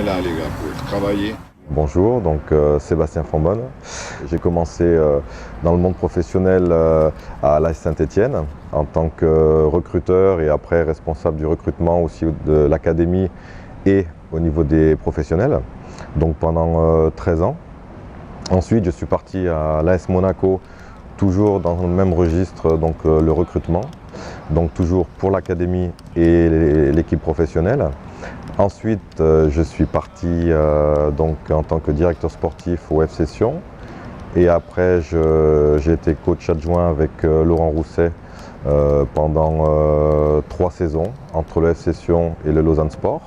là, les gars, pour travailler. Bonjour, donc Sébastien Fonbonne. J'ai commencé dans le monde professionnel à l'AS Saint-Étienne en tant que recruteur et après responsable du recrutement aussi de l'académie et au niveau des professionnels, donc pendant 13 ans. Ensuite, je suis parti à l'AS Monaco, toujours dans le même registre, donc le recrutement, donc toujours pour l'académie et l'équipe professionnelle. Ensuite, je suis parti donc en tant que directeur sportif au FC Sion. Et après, j'ai été coach adjoint avec Laurent Rousset pendant 3 saisons entre le FC Sion et le Lausanne Sport.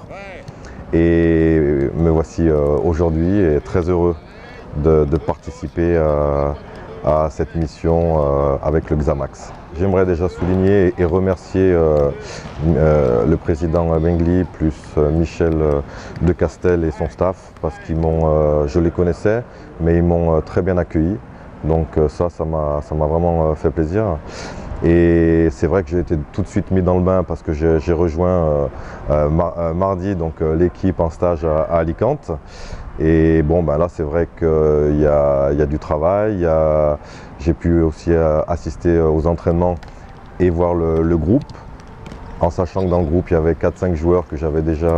Et me voici aujourd'hui et très heureux de participer à cette mission avec le Xamax. J'aimerais déjà souligner et remercier le président Mengli plus Michel de Castel et son staff parce qu'ils m'ont, je les connaissais, mais ils m'ont très bien accueilli. Donc ça m'a vraiment fait plaisir. Et c'est vrai que j'ai été tout de suite mis dans le bain parce que j'ai rejoint mardi donc l'équipe en stage à Alicante. Et bon, ben là, c'est vrai qu'il y a du travail. J'ai pu aussi assister aux entraînements et voir le groupe, en sachant que dans le groupe, il y avait 4-5 joueurs que j'avais déjà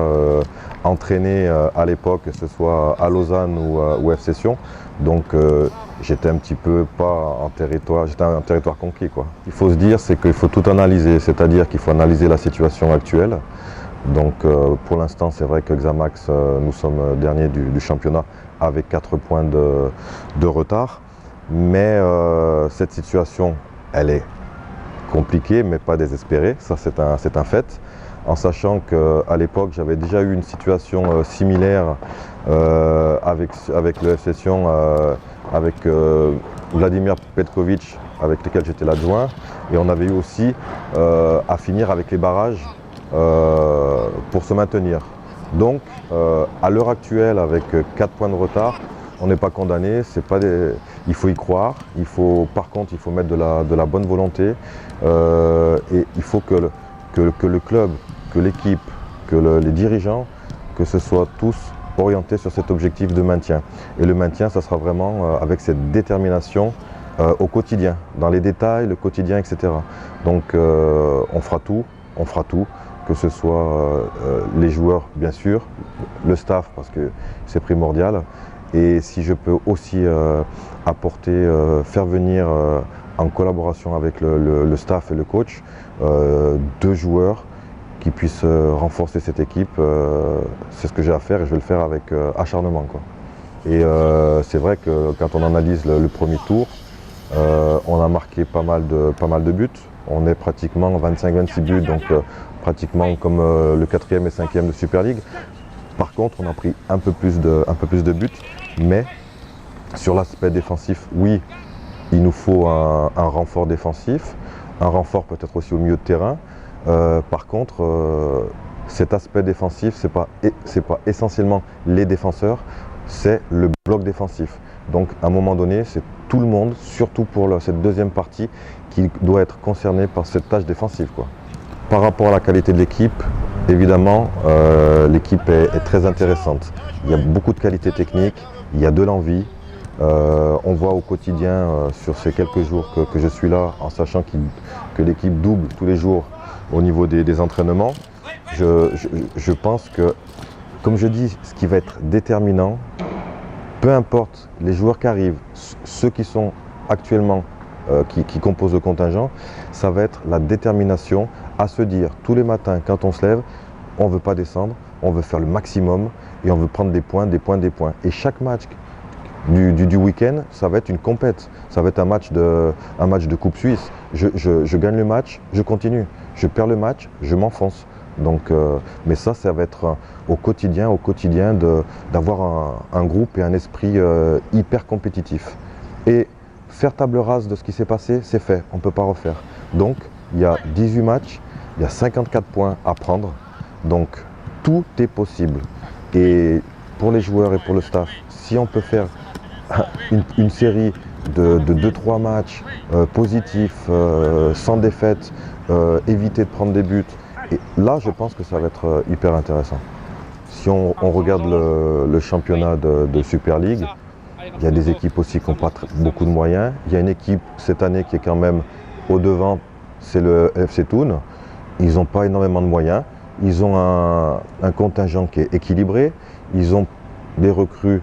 entraînés à l'époque, que ce soit à Lausanne ou FC Sion. Donc, j'étais un petit peu pas en territoire, j'étais en territoire conquis, quoi. Il faut se dire, c'est qu'il faut tout analyser, c'est-à-dire qu'il faut analyser la situation actuelle. Donc pour l'instant, c'est vrai que Xamax, nous sommes derniers du championnat avec 4 points de retard. Mais cette situation, elle est compliquée, mais pas désespérée. Ça, c'est un fait. En sachant qu'à l'époque, j'avais déjà eu une situation similaire avec le FC Sion, avec Vladimir Petkovic, avec lequel j'étais l'adjoint. Et on avait eu aussi à finir avec les barrages pour se maintenir. Donc, à l'heure actuelle, avec 4 points de retard, on n'est pas condamné, il faut y croire, par contre, il faut mettre de la bonne volonté et il faut que le club, que l'équipe, que les dirigeants, que ce soit tous orientés sur cet objectif de maintien. Et le maintien, ça sera vraiment avec cette détermination au quotidien, dans les détails, le quotidien, etc. Donc, on fera tout, que ce soit les joueurs bien sûr, le staff parce que c'est primordial, et si je peux aussi apporter, faire venir en collaboration avec le staff et le coach, 2 joueurs qui puissent renforcer cette équipe, c'est ce que j'ai à faire et je vais le faire avec acharnement, quoi. Et c'est vrai que quand on analyse le premier tour, on a marqué pas mal de buts, on est pratiquement 25-26 buts, donc pratiquement comme le 4e et 5e de Super League. Par contre, on a pris un peu plus de buts, mais sur l'aspect défensif, oui, il nous faut un renfort défensif, un renfort peut-être aussi au milieu de terrain. Par contre, cet aspect défensif, c'est pas essentiellement les défenseurs, c'est le bloc défensif. Donc à un moment donné, c'est tout le monde, surtout pour cette deuxième partie, qui doit être concerné par cette tâche défensive, quoi. Par rapport à la qualité de l'équipe, évidemment, l'équipe est très intéressante. Il y a beaucoup de qualité technique, il y a de l'envie. On voit au quotidien, sur ces quelques jours que je suis là, en sachant que l'équipe double tous les jours au niveau des entraînements. Je pense que, comme je dis, ce qui va être déterminant, peu importe les joueurs qui arrivent, ceux qui sont actuellement qui composent le contingent, ça va être la détermination à se dire tous les matins quand on se lève, on ne veut pas descendre, on veut faire le maximum et on veut prendre des points. Et chaque match du week-end, ça va être une compète, ça va être un match de Coupe Suisse. Je gagne le match, je continue. Je perds le match, je m'enfonce. Donc, mais ça va être au quotidien d'avoir un groupe et un esprit hyper compétitif. Et faire table rase de ce qui s'est passé, c'est fait, on ne peut pas refaire. Donc, il y a 18 matchs, il y a 54 points à prendre. Donc, tout est possible. Et pour les joueurs et pour le staff, si on peut faire une série de 2-3 matchs positifs, sans défaite, éviter de prendre des buts, et là, je pense que ça va être hyper intéressant. si on regarde le championnat de Super League, il y a des équipes aussi qui n'ont pas beaucoup de moyens. Il y a une équipe cette année qui est quand même au devant, c'est le FC Thun. Ils n'ont pas énormément de moyens. Ils ont un contingent qui est équilibré. Ils ont des recrues.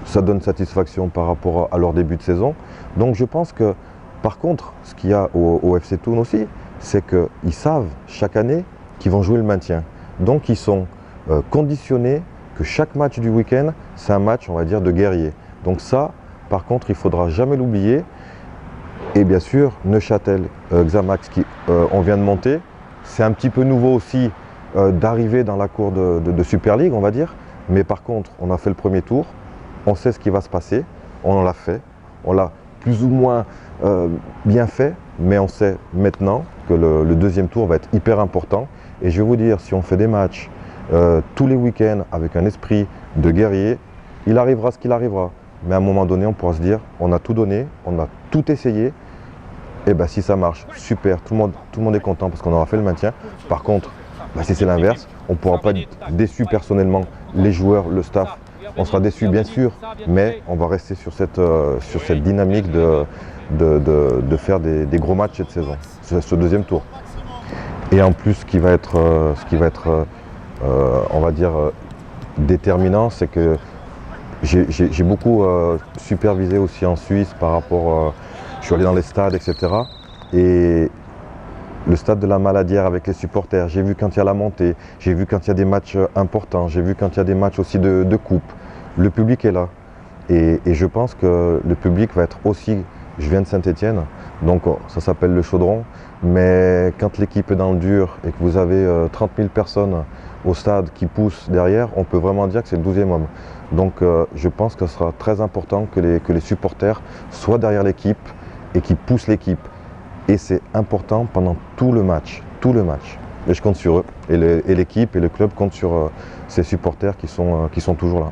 Ça donne satisfaction par rapport à leur début de saison. Donc je pense que, par contre, ce qu'il y a au FC Thun aussi, c'est qu'ils savent chaque année qu'ils vont jouer le maintien. Donc ils sont conditionnés que chaque match du week-end, c'est un match, on va dire, de guerrier. Donc ça, par contre, il ne faudra jamais l'oublier. Et bien sûr, Neuchâtel, Xamax, on vient de monter. C'est un petit peu nouveau aussi d'arriver dans la cour de Super League, on va dire. Mais par contre, on a fait le premier tour. On sait ce qui va se passer. On l'a fait. On l'a plus ou moins bien fait. Mais on sait maintenant que le deuxième tour va être hyper important. Et je vais vous dire, si on fait des matchs tous les week-ends avec un esprit de guerrier, il arrivera ce qu'il arrivera. Mais à un moment donné, on pourra se dire, on a tout donné, on a tout essayé. Et bien si ça marche, super, tout le monde est content parce qu'on aura fait le maintien. Par contre, si c'est l'inverse, on ne pourra pas être déçu personnellement, les joueurs, le staff. On sera déçu bien sûr, mais on va rester sur cette dynamique de faire des gros matchs cette saison, ce deuxième tour. Et en plus, ce qui va être on va dire, déterminant, c'est que j'ai beaucoup supervisé aussi en Suisse par rapport, je suis allé dans les stades, etc. Et le stade de la Maladière avec les supporters, j'ai vu quand il y a la montée, j'ai vu quand il y a des matchs importants, j'ai vu quand il y a des matchs aussi de coupe. Le public est là. Et je pense que le public va être aussi, je viens de Saint-Étienne, donc ça s'appelle le Chaudron, mais quand l'équipe est dans le dur et que vous avez 30 000 personnes au stade qui poussent derrière, on peut vraiment dire que c'est le 12e homme. Donc je pense que ce sera très important que les supporters soient derrière l'équipe et qui poussent l'équipe. Et c'est important pendant tout le match. Et je compte sur eux. Et l'équipe et le club comptent sur ces supporters qui sont toujours là.